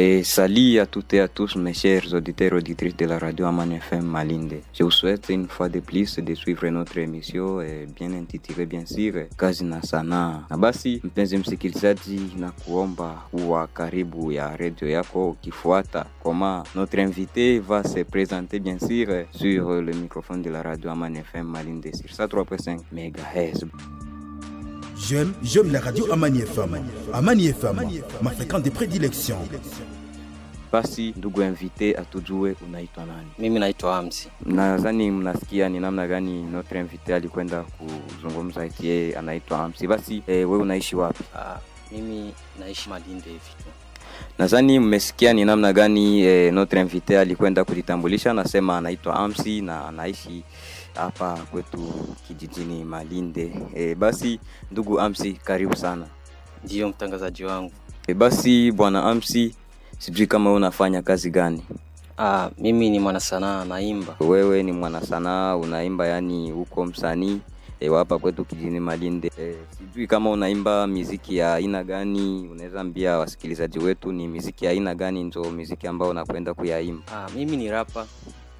Et salut à toutes et à tous mes chers auditeurs et auditrices de la radio Amani FM Malinde. Je vous souhaite une fois de plus de suivre notre émission bien intitulée bien sûr Kazi na Sanaa. Na basi mpenzi msikilizaji, na kuomba kuwa karibu ya radio yako ukifuata comment notre invité va se présenter bien sûr sur le microphone de la radio Amani FM Malinde sur 103.5 MHz. J'aime la radio Amani FM. Amani FM, ma fréquence de prédilection. Basi ndugu invité atujue unaitwa nani? Mimi naitwa Amsi. Nadhani mnasikia ni namna gani notre invité alikwenda kuzungumza eti yeye anaitwa Amsi. Basi wewe unaishi wapi? Mimi naishi Malinde hivi tu. Nadhani mmesikia ni namna gani notre invité alikwenda kujitambulisha, nasema anaitwa Amsi na anaishi hapa kwetu kijijini Malinde. Basi ndugu Amsi, karibu sana. Ndio mtangazaji wangu. Basi bwana Amsi, sijui kama unafanya kazi gani? Mimi ni mwana sanaa, naimba. Wewe ni mwana sanaa, unaimba, yani uko msanii hapa kwetu kijijini Malinde. Sijui kama unaimba muziki ya aina gani, unaweza ambia wasikilizaji wetu ni muziki ya aina gani ndio muziki ambao unakwenda kuyaimba? Mimi ni rapper.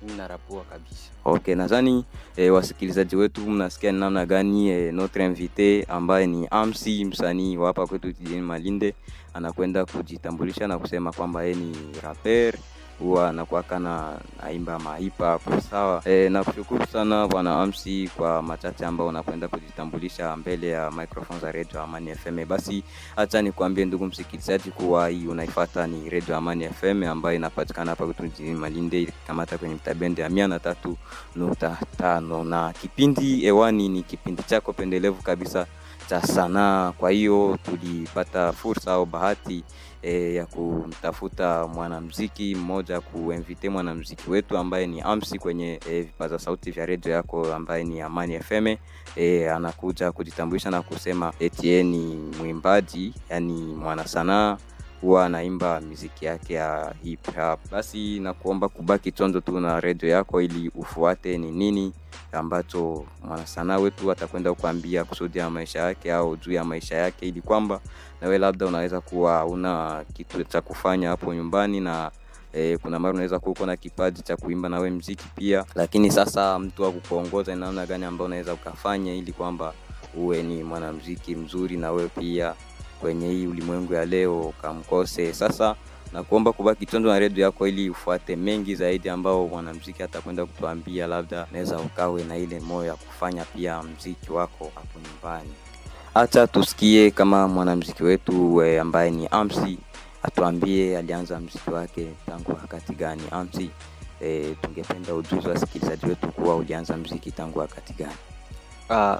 Mimi narapua kabisa. Okay, nadhani wasikilizaji wetu mnasikia ni namna gani notre invité ambaye ni Amsi, msanii hapa kwetu kijijini Malinde, anakwenda kujitambulisha na kusema kwamba yeye ni rapper, huwa anakuwa kana naimba mahipa hapo. Sawa. Na kushukuru sana bwana Amsi kwa machache ambao unakwenda kujitambulisha mbele ya microphone za Radio Amani FM. Basi acha nikwambie ndugu msikilizaji kuwa hii unaifuata ni Radio Amani FM ambayo inapatikana hapa kwetu jijini Malinde, kamata kwenye mtabende ya 103.5, na kipindi hewani ni kipindi chako pendelevu kabisa cha sanaa. Kwa hiyo tulipata fursa au bahati ya kumtafuta mwanamuziki mmoja, kuinvite mwanamuziki wetu ambaye ni Amsi kwenye vipaza sauti vya radio yako ambaye ni Amani FM. Anakuja kujitambulisha na kusema eti ni mwimbaji, yani mwana sanaa, huwa anaimba muziki yake ya hip hop. Basi nakuomba kubaki chonjo tu na radio yako ili ufuate ni nini ambacho mwana sanaa wetu atakwenda kukuambia kusudi ya maisha yake au juu ya maisha yake, ili kwamba na wewe labda unaweza kuwa una kitu cha kufanya hapo nyumbani na kuna mara unaweza kuwa na kipaji cha kuimba na wewe muziki pia, lakini sasa mtu wa kukuongoza ni namna gani ambayo unaweza ukafanya ili kwamba uwe ni mwanamuziki mzuri na wewe pia kwenye hii ulimwengu ya leo kamkose. Sasa na kuomba kubaki tondo na radio yako ili ufuate mengi zaidi ambao mwanamuziki atakwenda kutuambia, labda naweza ukawe na ile moyo ya kufanya pia muziki wako hapo nyumbani. Acha tusikie kama mwanamuziki wetu ambaye ni Amsi atuambie alianza muziki wake tangu wakati gani. Amsi, tungependa ujuzi wasikilizaji wetu kuwa ulianza muziki tangu wakati gani?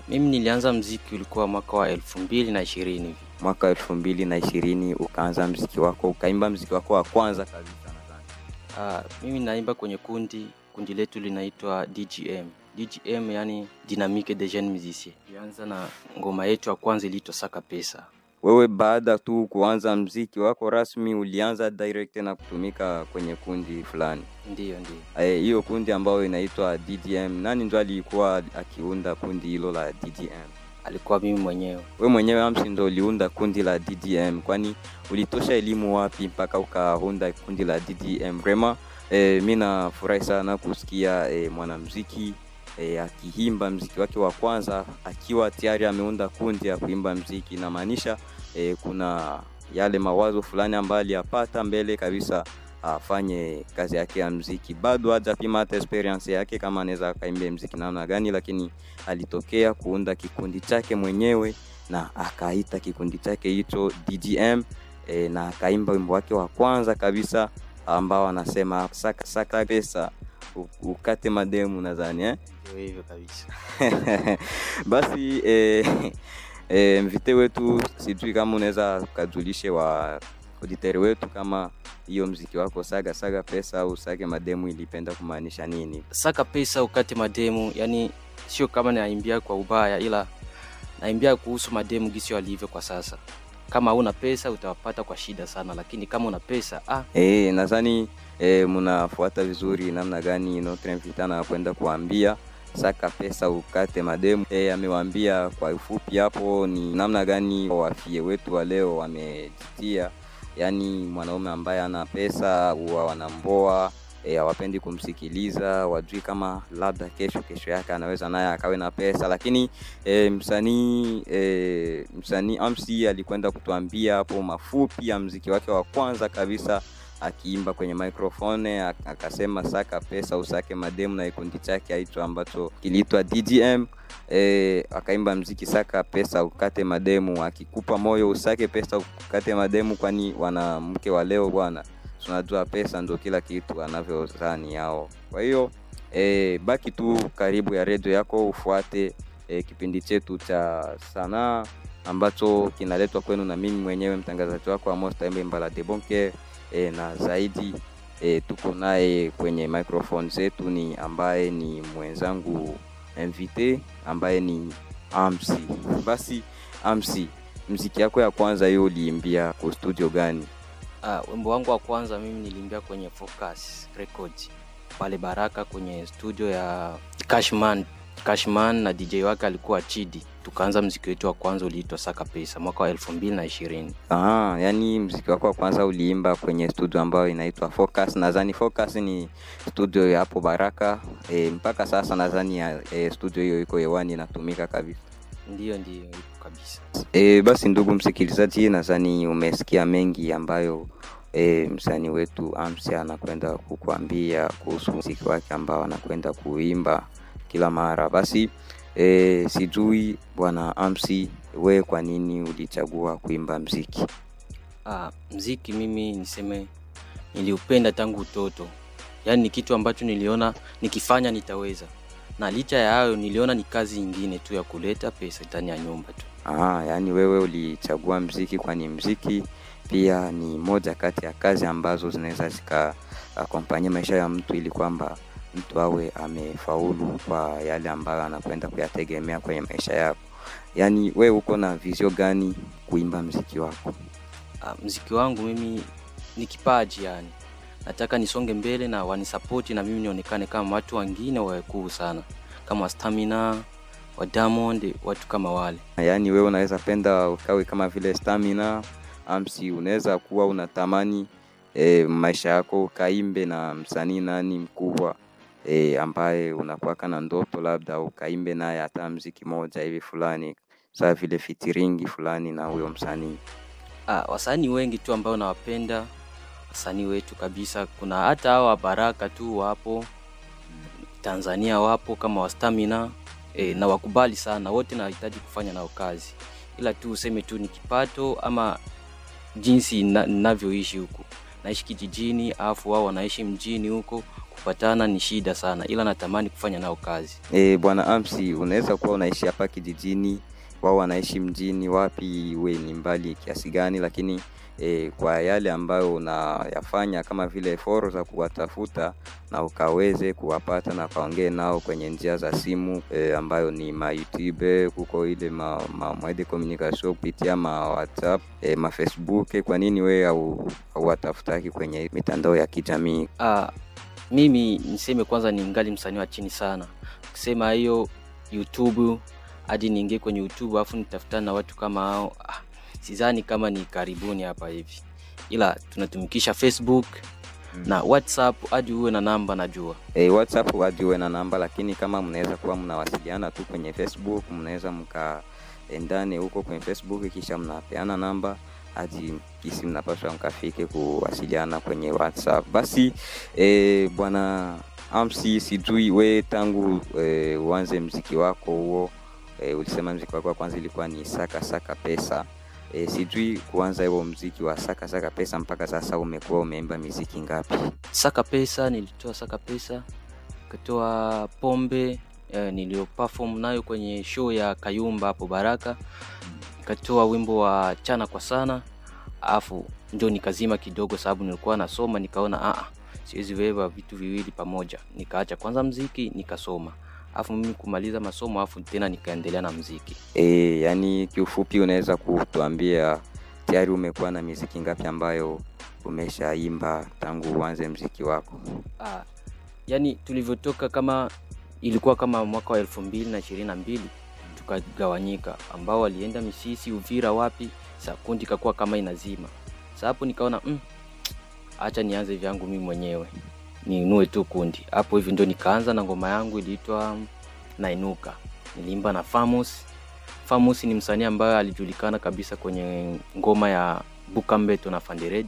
Mimi nilianza muziki ulikuwa mwaka wa 2020 hivi. Mwaka 2020 ukaanza muziki wako, ukaimba muziki wako wa kwanza kabisa nadhani. Mimi naimba kwenye kundi letu linaitwa DGM. DGM yani Dynamique des Jeunes Musiciens. Nilianza na ngoma yetu ya kwanza iliitwa Saka Pesa. Wewe baada tu kuanza muziki wako rasmi ulianza direct na kutumika kwenye kundi fulani? Ndio. Hiyo kundi ambayo inaitwa DGM, nani ndo alikuwa akiunda kundi hilo la DGM? Alikuwa mimi mwenyewe. Wewe mwenyewe Amsi ndo uliunda kundi la DGM? Kwani ulitosha elimu wapi mpaka ukaunda kundi la DGM? Vraiment mimi nafurahi sana kusikia mwanamuziki akiimba muziki wake wa kwanza akiwa tayari ameunda kundi ya kuimba muziki. Na maanisha kuna yale mawazo fulani ambayo aliyapata mbele kabisa afanye kazi yake ya muziki. Bado hajapima experience yake kama anaweza kaimba muziki namna gani, lakini alitokea kuunda kikundi chake mwenyewe na akaita kikundi chake hicho DGM, na akaimba wimbo wake wa kwanza kabisa ambao anasema Saka Pesa ukate mademu nadhani Ndio hivyo kabisa. Basi mvite wetu, sijui kama unaweza kujulisha wa auditori wetu kama hiyo muziki wako Saka Pesa au Sake mademu ilipenda kumaanisha nini? Saka Pesa ukate mademu, yani sio kama naimbia kwa ubaya, ila naimbia kuhusu mademu gisi walivyo kwa sasa. Kama una pesa utawapata kwa shida sana, lakini kama una pesa nadhani mnafuata vizuri namna gani notre invité anakwenda kuambia Saka Pesa ukate mademu. Amewaambia kwa ufupi hapo ni namna gani wafie wetu wa leo wamejitia yani mwanaume ambaye ana pesa huwa wanamboa, hawapendi kumsikiliza, wajui kama labda kesho yake anaweza naye akawe na pesa. Lakini msanii Amsi alikwenda kutuambia hapo mafupi ya muziki wake wa kwanza kabisa, akiimba kwenye microphone akasema saka pesa usake mademu, na kikundi chake hicho ambacho kiliitwa DGM. Akaimba muziki saka pesa ukate mademu, akikupa moyo usake pesa ukate mademu, kwani wanamke wa leo bwana tunajua pesa ndio kila kitu anavyozani yao. Kwa hiyo baki tu karibu ya radio yako, ufuate kipindi chetu cha sanaa ambacho kinaletwa kwenu na mimi mwenyewe mtangazaji wako Amos Taimbe Mbala de Bonke. Na zaidi tuko naye kwenye microphone zetu ni ambaye ni mwenzangu invité ambaye ni Amsi. Basi Amsi, muziki yako ya kwanza hiyo uliimbia kwa studio gani? Wimbo wangu wa kwanza mimi niliimbia kwenye Focus Records pale Baraka, kwenye studio ya Cashman na DJ wake alikuwa Chidi. Tukaanza muziki wetu wa kwanza uliitwa Saka Pesa mwaka wa 2020. Yani muziki wako wa kwanza uliimba kwenye studio ambayo inaitwa Focus. Nadhani Focus ni studio ya hapo Baraka. Mpaka sasa nadhani studio hiyo iko hewani inatumika kabisa. Ndio iko kabisa. Basi ndugu msikilizaji, nadhani umesikia mengi ambayo msanii wetu Amsi anakwenda kukuambia kuhusu muziki wake ambao anakwenda kuimba kila mara. Basi sijui bwana Amsi, wewe kwa nini ulichagua kuimba muziki? Muziki mimi niseme niliupenda tangu utoto. Yaani ni kitu ambacho niliona nikifanya nitaweza. Na licha ya hayo niliona ni kazi nyingine tu ya kuleta pesa ndani ya nyumba tu. Yani wewe ulichagua muziki kwani muziki pia ni moja kati ya kazi ambazo zinaweza zikakompanyia maisha ya mtu ili kwamba mtu awe amefaulu kwa yale ambayo anakwenda kuyategemea kwenye maisha yako. Yani wewe uko na vision gani kuimba muziki wako? Muziki wangu mimi ni kipaji, yani nataka nisonge mbele na wanisupport na mimi nionekane kama watu wengine wakuu sana, kama Stamina, wa Diamond, watu kama wale. Yani wewe unaweza penda ukawe kama vile Stamina. Amsi, unaweza kuwa unatamani maisha yako kaimbe na msanii nani mkubwa ambaye unakuwa kana ndoto labda ukaimbe naye hata muziki moja hivi fulani, sawa vile featuring fulani na huyo msanii? Wasanii wengi tu ambao nawapenda, wasanii wetu kabisa. Kuna hata hawa Baraka tu wapo, Tanzania wapo kama wa Stamina, na wakubali sana wote, nahitaji kufanya nao kazi, ila tu useme tu ni kipato ama jinsi ninavyoishi huko. Naishi kijijini afu wao wanaishi mjini huko, kupatana ni shida sana, ila natamani kufanya nao kazi. Bwana Amsi, unaweza kuwa unaishi hapa kijijini, wao wanaishi mjini, wapi we ni mbali kiasi gani, lakini kwa yale ambayo unayafanya kama vile foro za kuwatafuta na ukaweze kuwapata na kaongee nao kwenye njia za simu ambayo ni YouTube, kuko ile mwede communication kupitia WhatsApp, Facebook, kwa nini wewe au watafutaki kwenye mitandao ya kijamii? Mimi niseme kwanza ni ngali msanii wa chini sana. Kusema hiyo YouTube hadi niingie kwenye YouTube afu nitafutana na watu kama hao, sidhani kama ni karibuni hapa hivi, ila tunatumikisha Facebook na WhatsApp hadi uwe na namba najua. WhatsApp hadi uwe na namba, lakini kama mnaweza kuwa mnawasiliana tu kwenye Facebook, mnaweza mkaendane huko kwenye Facebook kisha mnapeana namba hadi kisi mnapaswa mkafike kuwasiliana kwenye WhatsApp. Basi bwana Amsi, sijui we tangu uanze muziki wako huo, ulisema muziki wako kwanza ilikuwa ni Saka Pesa. Sijui kuanza hiyo muziki wa Saka Pesa mpaka sasa umekuwa umeimba muziki ngapi? Saka Pesa nilitoa Saka Pesa, katoa Pombe nilio perform nayo kwenye show ya Kayumba hapo Baraka, katoa wimbo wa Chana kwa Sana, afu ndio nikazima kidogo sababu nilikuwa nasoma, nikaona siwezi wewe vitu viwili pamoja, nikaacha kwanza muziki nikasoma, afu mimi kumaliza masomo afu tena nikaendelea na muziki. Yani kiufupi unaweza kutuambia tayari umekuwa na muziki ngapi ambayo umeshaimba tangu uanze muziki wako? Yani tulivyotoka kama ilikuwa kama mwaka wa 2022 tukagawanyika, ambao walienda Misisi, Uvira, wapi, kundi kakuwa kama inazima. Sasa hapo nikaona acha nianze vyangu mimi mwenyewe, niinue tu kundi. Hapo hivi ndio nikaanza na ngoma yangu iliitwa Nainuka. Niliimba na Famous. Famous ni msanii ambaye alijulikana kabisa kwenye ngoma ya Bukambeto na Fandered.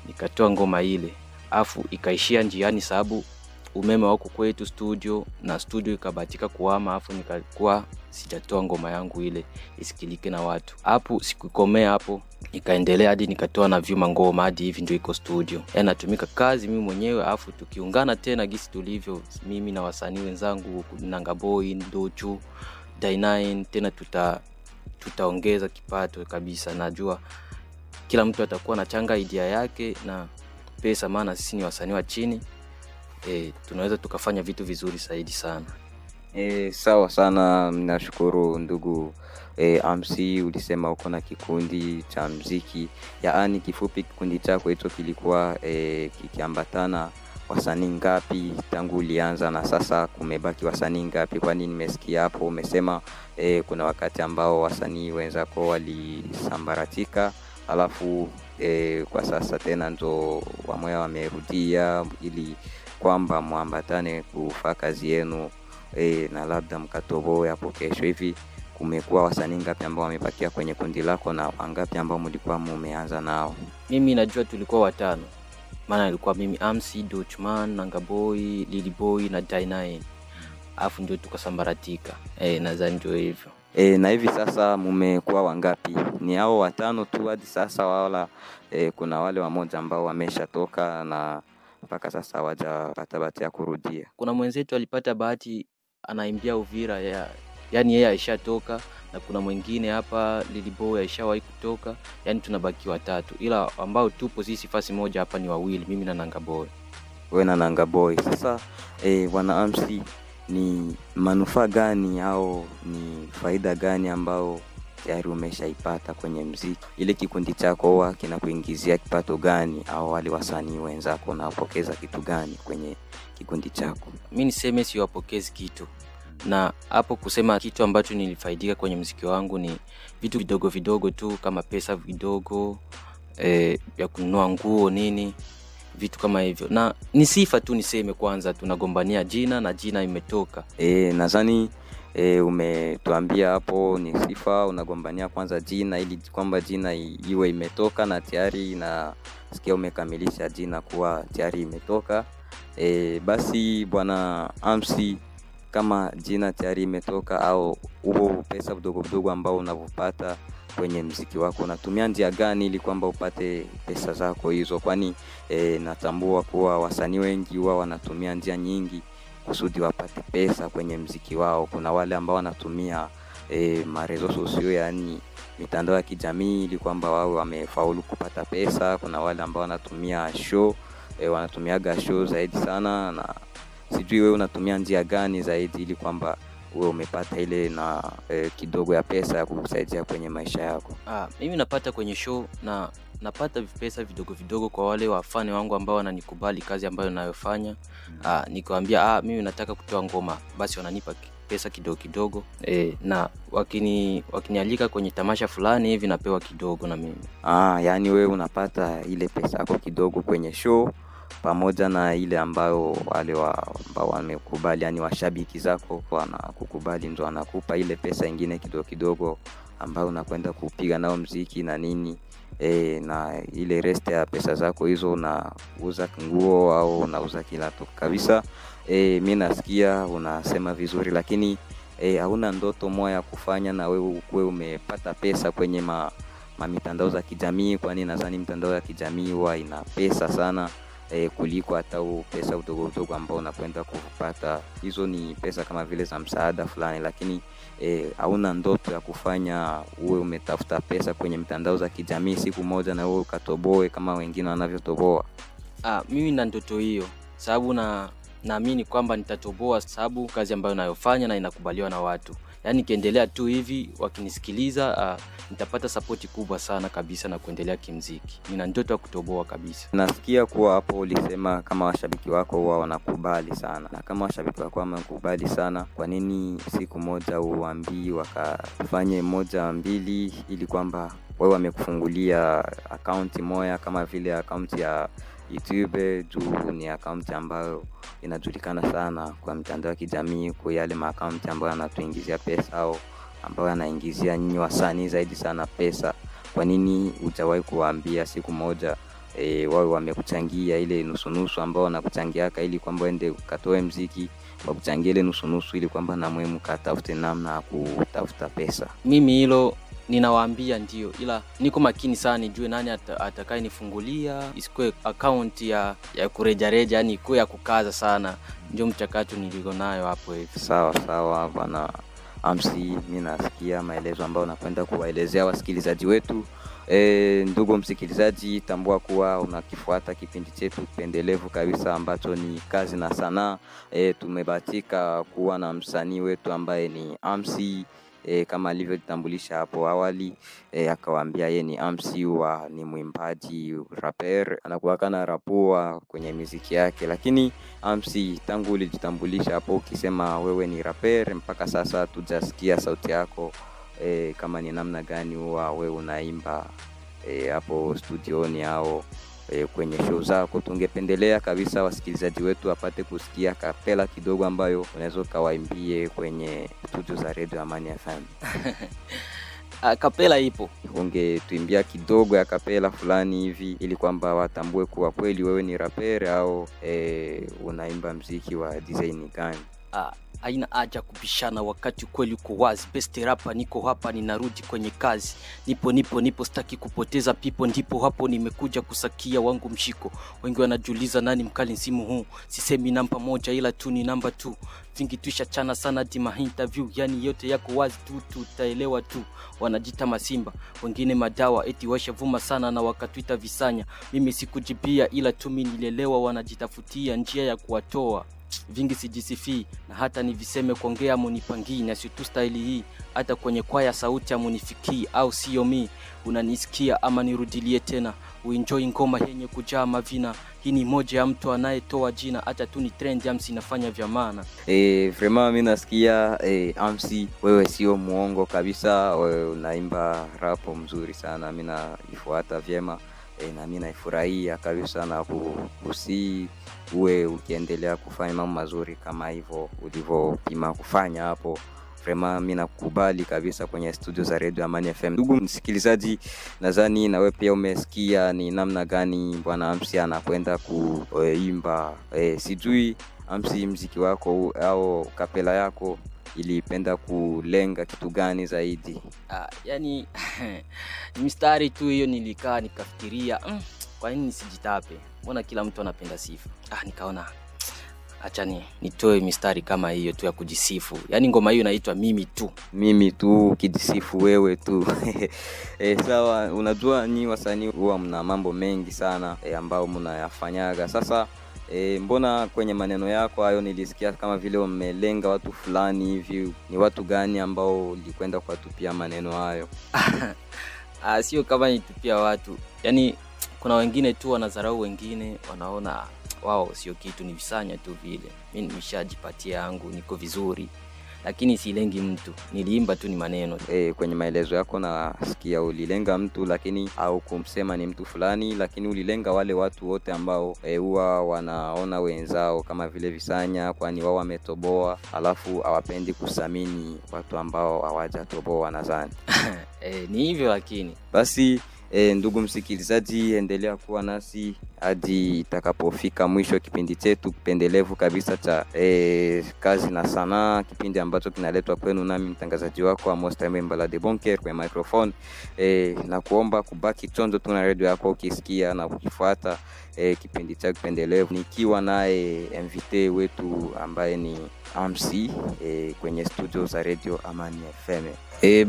Nikatoa ngoma ile, afu ikaishia njiani sababu umeme wako kwetu studio, na studio ikabatika kuhama, afu nikakuwa sijatoa ngoma yangu ile isikilike na watu. Hapo sikukomea hapo, nikaendelea hadi nikatoa na Vyuma ngoma, hadi hivi ndio iko studio. Natumika kazi mimi mwenyewe, afu tukiungana tena gisi tulivyo mimi na wasanii wenzangu Nangaboy, Ndochu, Day9, tena tutaongeza kipato kabisa. Najua kila mtu atakuwa na changa idea yake na pesa, maana sisi ni wasanii wa chini. Tunaweza tukafanya vitu vizuri zaidi sana. Sawa sana, nashukuru ndugu MC. Ulisema uko na kikundi cha muziki, yaani kifupi kikundi chako hicho kilikuwa kikiambatana wasanii ngapi tangu ulianza na sasa kumebaki wasanii ngapi? Kwani nimesikia hapo umesema kuna wakati ambao wasanii wenzako walisambaratika, alafu kwa sasa tena ndo wamoja wamerudia ili kwamba muambatane kufanya kazi yenu na labda mkatoboe hapo kesho. Hivi kumekuwa wasanii ngapi ambao wamebakia kwenye kundi lako na wangapi ambao mlikuwa mumeanza nao? Mimi najua tulikuwa 5. Maana ilikuwa mimi, MC, Dutchman, Nangaboy, Lilyboy na Day9. Afu ndio tukasambaratika. Nadhani ndio hivyo. Na hivi sasa mmekuwa wangapi? Ni hao 5 tu hadi sasa, wala kuna wale wamoja ambao wameshatoka na mpaka sasa hawajapata bahati ya kurudia? Kuna mwenzetu alipata bahati, anaimbia Uvira yani yeye aishatoka, na kuna mwingine hapa Lilyboy aishawahi kutoka. Yani tunabaki 3, ila ambao tupo sisi fasi moja hapa ni 2, mimi na Nangaboy. Wewe na Nangaboy. Sasa wana MC, ni manufaa gani au ni faida gani ambao tayari umeshaipata kwenye muziki? Ile kikundi chako huwa kinakuingizia kipato gani, au wale wasanii wenzako napokeza kitu gani kwenye kikundi chako? Mimi niseme siwapokezi kitu, na hapo kusema kitu ambacho nilifaidika kwenye muziki wangu ni vitu vidogo vidogo tu, kama pesa vidogo ya kununua nguo nini, vitu kama hivyo. Na ni sifa tu, niseme kwanza tunagombania jina na jina imetoka. Nadhani umetuambia hapo ni sifa, unagombania kwanza jina ili kwamba jina iwe imetoka, na tayari na sikia umekamilisha jina kuwa tayari imetoka. Basi bwana MC, kama jina tayari imetoka au huo pesa vidogo ambao unavupata kwenye muziki wako, unatumia njia gani ili kwamba upate pesa zako hizo? Kwani natambua kuwa wasanii wengi huwa wanatumia njia nyingi kusudi wapate pesa kwenye muziki wao. Kuna wale ambao wanatumia marezo sosio, yani mitandao ya kijamii, ili kwamba wao wamefaulu kupata pesa. Kuna wale ambao wanatumia show, wanatumiaga show zaidi sana, na sijui wewe unatumia njia gani zaidi ili kwamba wewe umepata ile na kidogo ya pesa ya kukusaidia kwenye maisha yako? Mimi napata kwenye show, na napata pesa vidogo kwa wale wafani wangu ambao wananikubali kazi ambayo ninayofanya. Nikiwaambia mimi nataka kutoa ngoma, basi wananipa pesa kidogo. Na wakinialika kwenye tamasha fulani hivi napewa kidogo na mimi. Yani wewe unapata ile pesa yako kidogo kwenye show, pamoja na ile ambayo wale ambao wamekubali, yani washabiki zako wanakukubali, ndio wanakupa ile pesa nyingine kidogo ambayo unakwenda kupiga nao muziki na nini. Na ile rest ya pesa zako hizo unauza nguo au unauza kilato kabisa. Mimi nasikia unasema vizuri, lakini hauna ndoto moja ya kufanya na wewe umepata pesa kwenye mitandao za kijamii? Kwani nadhani mitandao ya kijamii huwa ina pesa sana kuliko hata pesa udogo ambao unakwenda kupata. Hizo ni pesa kama vile za msaada fulani, lakini hauna ndoto ya kufanya uwe umetafuta pesa kwenye mitandao za kijamii siku moja na wewe ukatoboe kama wengine wanavyotoboa? Mimi na ndoto hiyo, sababu naamini kwamba nitatoboa, sababu kazi ambayo ninayofanya na inakubaliwa na watu. Yani nikiendelea tu hivi wakinisikiliza, nitapata support kubwa sana kabisa na kuendelea kimuziki. Nina ndoto ya kutoboa kabisa. Nasikia kuwa hapo ulisema kama washabiki wako huwa wanakubali sana, na kama washabiki wako wamekubali sana, kwa nini siku moja uambii wakafanye 1 2 ili kwamba wao wamekufungulia account moja kama vile account ya YouTube, juu ni account ambayo inajulikana sana kwa mitandao ya kijamii, kwa yale account ambayo yanatuingizia pesa au ambayo yanaingizia nyinyi wasanii zaidi sana pesa. Kwa nini hujawahi kuwaambia siku moja wao wamekuchangia ile nusu ambao wanakuchangiaka, ili kwamba ende ukatoe muziki, wakuchangia ile nusu ili kwamba na mwe mkatafute namna ya kutafuta pesa? Mimi hilo ninawaambia ndio, ila niko makini sana nijue nani atakaye nifungulia, isikue account ya kurejareja, yani iko ya kukaza sana. Ndio mchakato niliko nayo hapo hivi. Sawa bwana MC, mimi nasikia maelezo ambayo napenda kuwaelezea wasikilizaji wetu. Ndugu msikilizaji, tambua kuwa unakifuata kipindi chetu pendelevu kabisa ambacho ni Kazi na Sanaa. Tumebahatika kuwa na msanii wetu ambaye ni MC, kama alivyojitambulisha hapo awali, akawaambia yeye ni MC ni mwimbaji, rapper, anakuwa kana rapua kwenye muziki yake. Lakini MC, tangu ulijitambulisha hapo ukisema wewe ni rapper, mpaka sasa tujasikia sauti yako kama ni namna gani huwa wewe unaimba hapo studioni au kwenye show zako. Tungependelea kabisa wasikilizaji wetu apate kusikia kapela kidogo ambayo unaweza kawaimbie kwenye studio za Radio Amani FM. Kapela ipo. Ungetuimbia kidogo ya kapela fulani hivi ili kwamba watambue kuwa kweli wewe ni rapper au unaimba muziki wa design gani? Haina haja kubishana wakati kweli uko wazi. Best rapper niko hapa, ninarudi kwenye kazi. Nipo sitaki kupoteza pipo, ndipo hapo nimekuja kusakia wangu mshiko. Wengi wanajiuliza nani mkali msimu huu. Sisemi namba moja ila tu ni namba 2. Vingi tuisha chana sana dima interview, yani yote yako wazi tu, tutaelewa tu. Wanajita masimba, wengine madawa, eti washavuma sana na wakatuita visanya. Mimi sikujibia ila tu mimi nilelewa, wanajitafutia njia ya kuwatoa. Vingi sijisifi na hata niviseme kuongea munipangii, na sio tu style hii, hata kwenye kwaya sauti amunifikii, au sio mi unanisikia ama nirudilie tena. Uenjoy ngoma yenye kujaa mavina, hii ni moja ya mtu anayetoa jina, hata tu ni trend ya MC nafanya vya maana. Vraiment mimi nasikia MC wewe sio muongo kabisa, wewe unaimba rap mzuri sana, mimi naifuata vyema na mimi naifurahia kabisa, na kusi uwe ukiendelea kufanya mambo mazuri kama hivyo ulivyopima kufanya hapo. Vraiment mimi nakubali kabisa kwenye studio za Radio Amani FM. Ndugu msikilizaji, nadhani na wewe pia umesikia ni namna gani bwana MC anakwenda kuimba. Sijui MC, muziki wako au kapela yako ilipenda kulenga kitu gani zaidi? Yani mstari tu hiyo nilikaa nikafikiria, kwa nini nisijitape? Mbona kila mtu anapenda sifa? Nikaona acha nitoe mistari kama hiyo tu ya kujisifu. Yani ngoma hiyo inaitwa mimi tu kujisifu wewe tu. Sawa, unajua ni wasanii huwa mna mambo mengi sana ambao mnayafanyaga. Sasa mbona kwenye maneno yako hayo nilisikia kama vile umelenga watu fulani hivi? Ni watu gani ambao ulikwenda kuwatupia maneno hayo? Sio kama nitupia watu. Yani kuna wengine tu wanadharau wengine, wanaona wao sio kitu, ni visanya tu vile. Mimi nimeshajipatia yangu, niko vizuri. Lakini silengi mtu, niliimba tu ni maneno. Kwenye maelezo yako nasikia ulilenga mtu, lakini au kumsema ni mtu fulani, lakini ulilenga wale watu wote ambao huwa wanaona wenzao kama vile visanya, kwani wao wametoboa, alafu hawapendi kusamini watu ambao hawajatoboa nadhani. Ni hivyo. Lakini basi ndugu msikilizaji, endelea kuwa nasi hadi itakapofika mwisho kipindi chetu pendelevu kabisa cha Kazi na Sanaa, kipindi ambacho kinaletwa kwenu nami mtangazaji wako Amos Mbala de Bonker kwa microphone. Na kuomba kubaki chonjo tu na radio yako ukisikia na kukifuata kipindi cha pendelevu, nikiwa naye invité wetu ambaye ni MC kwenye studio za Radio Amani FM.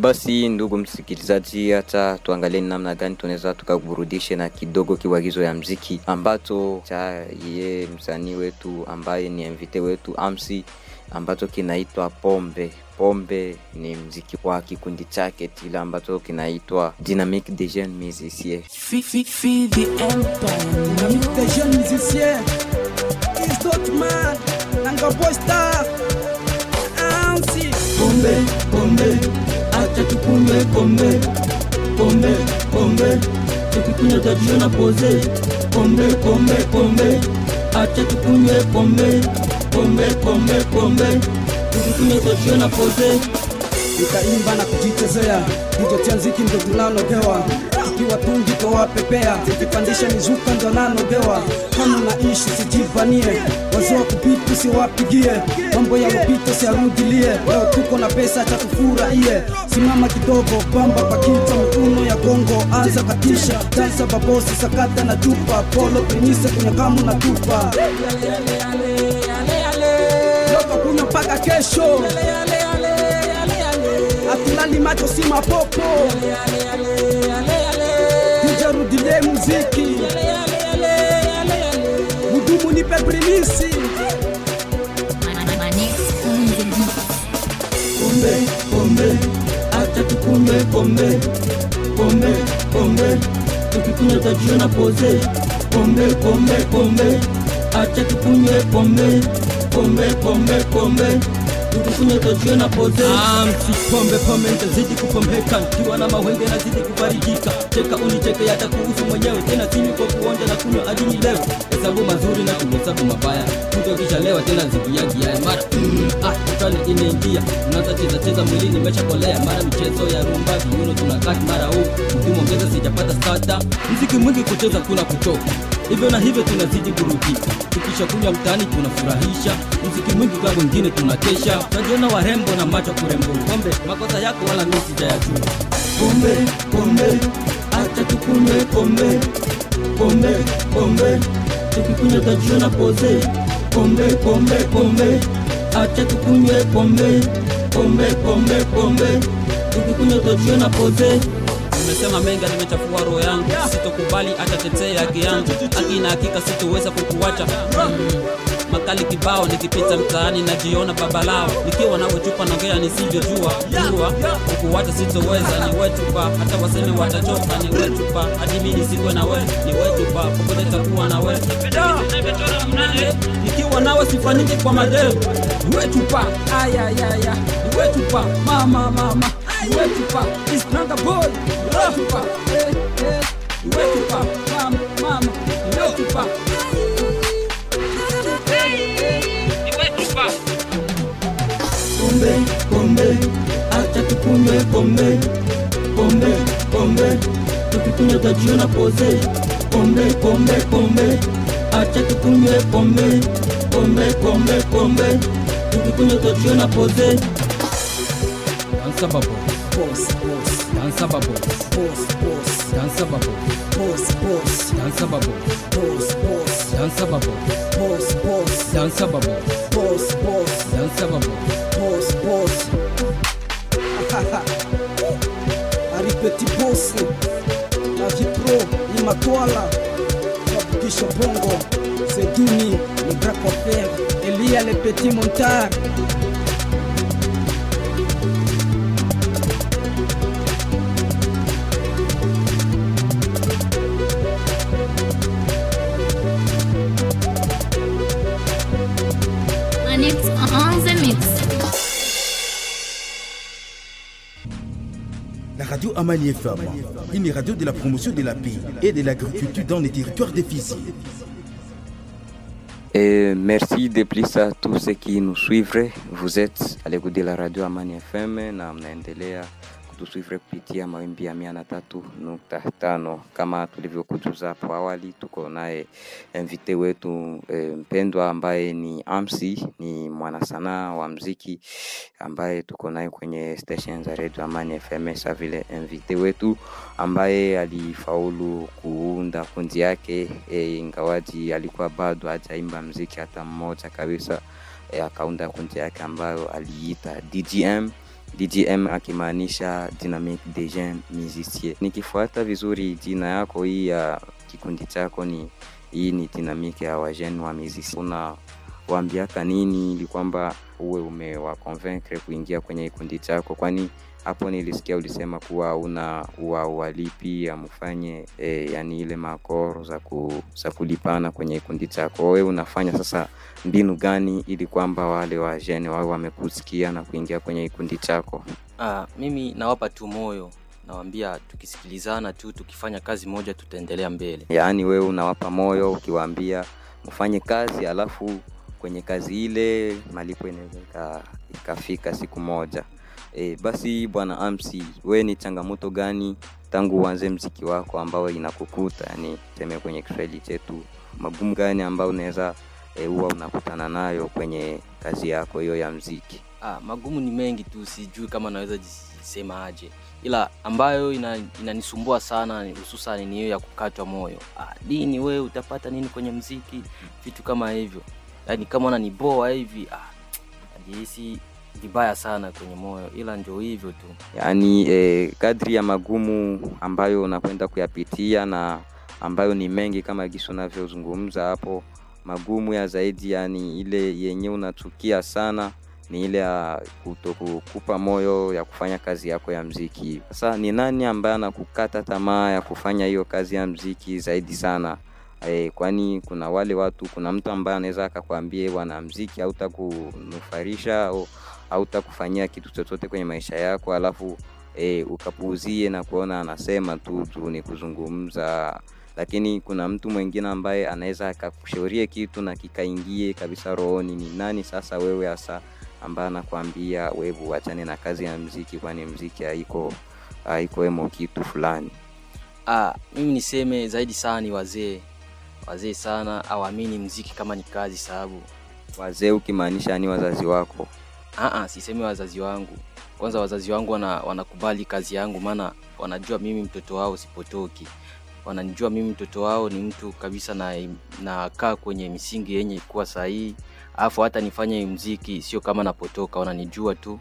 Basi ndugu msikilizaji, hata tuangalie namna gani tunaweza tukaburudishe na kidogo kiwagizo ya muziki ambacho cha yeye msanii wetu ambaye ni invité wetu MC, ambacho kinaitwa Pombe. Ni muziki wa kikundi chake kile ambacho kinaitwa Dynamique des Jeunes Musiciens. Fifi the Empire, Dynamique des Jeunes Musiciens. It's not man, Nanga Boy Star. MC Pombe, acha tupumbe pombe. pombe, pombe, tukikunywa tajiona pose. Pombe, pombe, pombe, acha tukunywe pombe. Pombe, pombe, pombe, tukikunywa tajiona pose. Nikaimba na kujichezea, DJ Tianziki ndo tunanogewa. Tukiwa tungi kwa pepea, tukipandisha mizuka ndo nanogewa. Kama naishi sijibanie, wazee wa kupita siwapigie. Mambo ya upito siarudilie, leo tuko na pesa acha tufurahie. Simama kidogo, bamba pakita mikuno ya gongo, anza katisha. Dansa babosi, sakata na tupa, polo penise kwenye kamu na tupa. Loka kunywa mpaka kesho, atilali macho si mapopo. Tujarudile muziki, mudumu nipe brilisi. Pombe, pombe, acha tukunywe pombe. Pombe, pombe, tukikunywa tajiona pose. Pombe, pombe, pombe, acha tukunywe pombe. Pombe, pombe, pombe, tukikunywa tajiona pose. Pombe pombe nitazidi kupombeka, nikiwa na mawenge nazidi kufarijika. Cheka unicheke hata kuhusu mwenyewe, tena sini kwa kuonja na kunywa hadi nilewe. Hesabu mazuri na kuhesabu mabaya, mtu akishalewa tena zikiagia ya mara. Utani imeingia, unaanza cheza mwili nimeshakolea. Mara michezo ya rumba, viuno tunakati mara huu. Ukimwongeza sijapata starter, muziki mwingi kucheza kuna kutoka. Hivyo na hivyo tunazidi kurudika, tukisha kunywa mtaani tunafurahisha. Muziki mwingi kwa wengine tunakesha, tunajiona warembo na macho kurembo. Pombe makosa yako wala mimi sijayajua. Pombe, pombe, acha tukunywe pombe. Pombe, pombe, tukikunywa tajiona pose. Pombe, pombe, pombe, acha tukunywe pombe. Pombe, pombe, pombe, tukikunywa tajiona pose. Nimesema menga, nimechafua roho yangu, sitokubali hata tetee haki yangu. Haki na hakika sitoweza kukuacha. Makali kibao nikipita mtaani najiona babalao. Nikiwa nawe chupa naongea nisivyojua. Jua kukuacha sitoweza, ni wetu pa. Hata waseme watachoka, ni wetu pa. Hadi mimi nisikwe na wewe, ni wetu pa. Popote takuwa na wewe. Nikiwa nawe sifanyiki kwa madeo. Ni wetu pa, aya ya ya. Ni wetu pa, mama mama. Ni wetu pa, is nanga boy. Ni wetu pa, ni wetu pa, mama mama. Ni wetu pa. Pombe, pombe, acha tukunywe pombe. Pombe, pombe, tukikunywa tajiona pose. Pombe, pombe, pombe, acha tukunywe pombe. Pombe, pombe, pombe, tukikunywa tajiona pose. Dansa babo, Boss, boss, dansa babo, boss, boss, dansa babo, boss, boss, dansa babo, boss, boss, dansa babo, boss, boss, dansa babo, boss, boss, dansa babo. boss, boss. Ari petit boss, la vie pro, ni matwala, Kabukisha bongo, Seduni, le grand copain, Elia le petit montard. Annex on the mix. La radio Amani FM, une radio de la promotion de la paix et de l'agriculture dans les territoires difficiles. Et merci de plus à tous ceux qui nous suivent. Vous êtes à l'écoute de la radio Amani FM na mnaendelea kutusuivre kupitia mawimbi ya 103.5. Kama tulivyokujuza hapo awali, tuko naye invité wetu mpendwa ambaye ni Amsi, ni mwanasanaa wa muziki ambaye tuko naye kwenye station za radio Amani FM. Sa vile invité wetu ambaye alifaulu kuunda kundi yake, ingawaji alikuwa bado hajaimba muziki hata mmoja kabisa, akaunda kundi yake ambayo aliita DGM. DGM akimaanisha Dynamique des Jeunes Musiciens. Nikifuata vizuri jina yako hii ya kikundi chako ni Dynamique ya wajeni wa musiciens. Unawaambiaka nini ili kwamba uwe umewaconvaincre kuingia kwenye kikundi chako? Kwani hapo nilisikia ulisema kuwa walipi amfanye yani ile makoro za kulipana kwenye kikundi chako. Wewe unafanya sasa mbinu gani ili kwamba wale wajeni wao wamekusikia na kuingia kwenye kikundi chako? Mimi nawapa tu moyo nawaambia tukisikilizana tu, tukifanya kazi moja tutaendelea mbele. Yaani wewe unawapa moyo ukiwaambia mfanye kazi, alafu kwenye kazi ile malipo inaweza ikafika siku moja. Basi bwana Amsi, wewe ni changamoto gani tangu uanze muziki wako ambao inakukuta, yani tuseme kwenye Kiswahili chetu, magumu gani ambao unaweza huwa unakutana nayo kwenye kazi yako hiyo ya muziki? Magumu ni mengi tu, sijui kama naweza jisema aje, ila ambayo inanisumbua sana hususan ni hiyo ya kukatwa moyo. Dini wewe utapata nini kwenye muziki, vitu kama hivyo. Yaani kama unaniboa hivi najihisi vibaya sana kwenye moyo, ila ndio hivyo tu. Yaani kadri ya magumu ambayo unakwenda kuyapitia na ambayo ni mengi kama Giso unavyozungumza hapo, magumu ya zaidi yani ile yenye unachukia sana ni ile ya kutokupa moyo ya kufanya kazi yako ya muziki. Sasa ni nani ambaye anakukata tamaa ya kufanya hiyo kazi ya muziki zaidi sana? Kwani kuna wale watu, kuna mtu ambaye anaweza akakwambia bwana, muziki hautakunufarisha au hautakufanyia kitu chochote kwenye maisha yako, alafu ukapuuzie na kuona anasema tu ni kuzungumza. Lakini kuna mtu mwingine ambaye anaweza akakushauria kitu na kikaingie kabisa rohoni. Ni nani sasa wewe hasa ambaye anakuambia wewe uachane na kazi ya muziki, kwani muziki haiko emo kitu fulani? Mimi niseme zaidi sana ni wazee sana hawaamini muziki kama ni kazi. Sababu wazee ukimaanisha ni wazazi wako? Sisemi wazazi wangu. Kwanza wazazi wangu wanakubali kazi yangu, maana wanajua mimi mtoto wao sipotoki. Wananijua mimi mtoto wao ni mtu kabisa na kaa kwenye misingi yenye kuwa sahihi. Alafu hata nifanye muziki sio kama napotoka, wananijua tu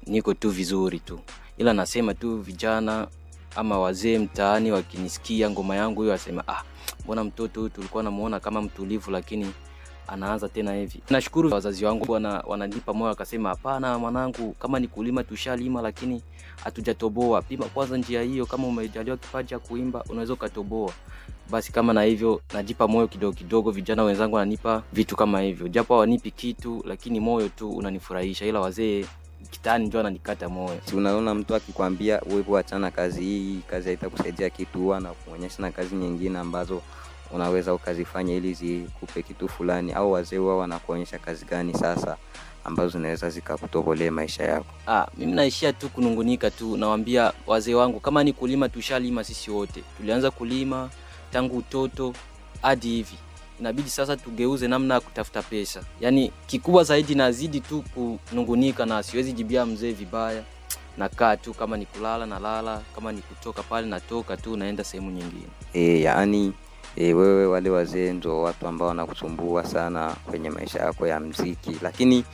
niko tu vizuri tu. Ila nasema tu vijana ama wazee mtaani wakinisikia ngoma yangu hiyo wasema mbona mtoto huyu tulikuwa namuona kama mtulivu lakini anaanza tena hivi. Nashukuru wazazi wangu wananipa moyo, akasema hapana mwanangu, kama ni kulima tushalima lakini hatujatoboa. Pima kwanza njia hiyo, kama umejaliwa kipaji cha kuimba unaweza ukatoboa. Basi kama na hivyo najipa moyo kidogo kidogo. Vijana wenzangu wananipa vitu kama hivyo, japo hawanipi kitu lakini moyo tu unanifurahisha. Ila wazee kitani ndio ananikata moyo. Unaona mtu akikwambia wewe achana kazi hii, kazi haitakusaidia kitu, na kuonyesha na kazi nyingine ambazo unaweza ukazifanya ili zikupe kitu fulani, au wazee wao wanakuonyesha kazi gani sasa ambazo zinaweza zikakutobolea maisha yako? Mimi naishia tu kunungunika tu, nawaambia wazee wangu kama ni kulima tushalima sisi wote. Tulianza kulima tangu utoto hadi hivi. Inabidi sasa tugeuze namna ya kutafuta pesa. Yaani kikubwa zaidi nazidi tu kunungunika na siwezi jibia mzee vibaya. Nakaa tu, kama ni kulala na lala, kama ni kutoka pale natoka tu naenda sehemu nyingine. Yaani wewe wale wazee ndio watu ambao wanakusumbua sana kwenye maisha yako ya muziki. Lakini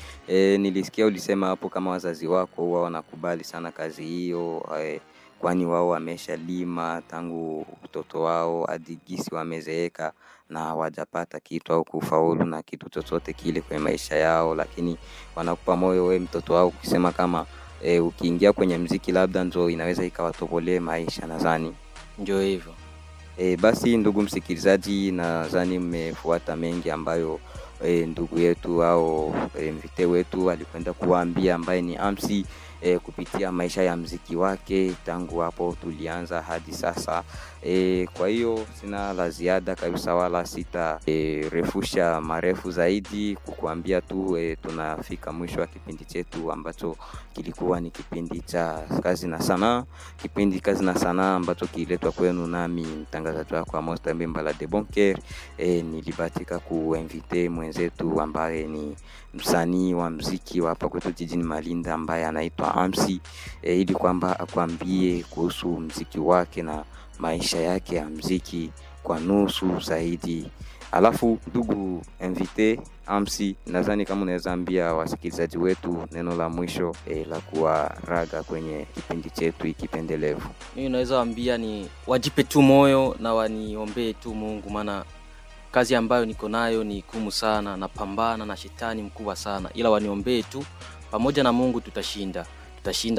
nilisikia ulisema hapo kama wazazi wako huwa wanakubali sana kazi hiyo, kwani wao wameshalima tangu utoto wao hadi gisi wamezeeka na hawajapata kitu au kufaulu na kitu chochote kile kwenye maisha yao, lakini wanakupa moyo wewe mtoto wao ukisema kama ukiingia kwenye muziki labda ndio inaweza ikawatobolee maisha. Nadhani ndio hivyo. Basi ndugu msikilizaji, nadhani mmefuata mengi ambayo ndugu yetu au mvite wetu alikwenda kuambia, ambaye ni Amsi, kupitia maisha ya muziki wake tangu hapo tulianza hadi sasa. Kwa hiyo sina la ziada kabisa, wala sita refusha marefu zaidi kukuambia tu tunafika mwisho wa kipindi chetu ambacho kilikuwa ni kipindi cha kazi na sanaa. Kipindi kazi na sanaa ambacho kiletwa kwenu nami mtangazaji wako Amos Mbala de Bonker. Nilibatika kuinvite mwenzetu ambaye ni msanii wa muziki wa hapa kwetu jijini Malinda ambaye anaitwa Amsi, ili kwamba akwambie kuhusu muziki wake na maisha yake ya muziki kwa nusu zaidi. Alafu ndugu invite Amsi, nadhani kama unaweza ambia wasikilizaji wetu neno la mwisho la kuwaraga kwenye kipindi chetu ikipendelevu. Mimi naweza ambia ni wajipe tu moyo na waniombee tu Mungu, maana kazi ambayo niko nayo ni gumu sana, napambana na shetani mkubwa sana. Ila waniombee tu, pamoja na Mungu tutashinda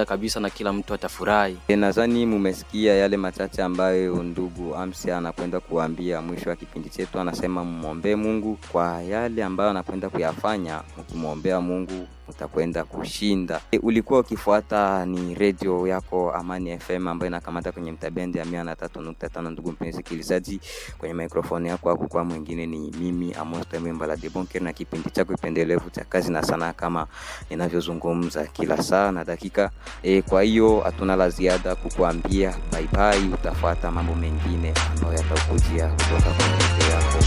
kabisa na kila mtu atafurahi. Nadhani mmesikia yale machache ambayo ndugu Amsi anakwenda kuambia mwisho wa kipindi chetu. Anasema muombe Mungu kwa yale ambayo anakwenda kuyafanya. Mkimwombea Mungu utakwenda kushinda. Ulikuwa ukifuata ni radio yako Amani FM ambayo inakamata kwenye mtabendi ya 103.5. Ndugu msikilizaji, kwenye microphone yako kwa mwingine ni mimi Amos Temembala de Bonker, na kipindi chako kipendelevu cha kazi na sanaa kama ninavyozungumza kila saa na dakika. Kwa hiyo hatuna la ziada kukuambia bye bye, utafuata mambo mengine ambayo yatakujia kutoka kwenye radio yako.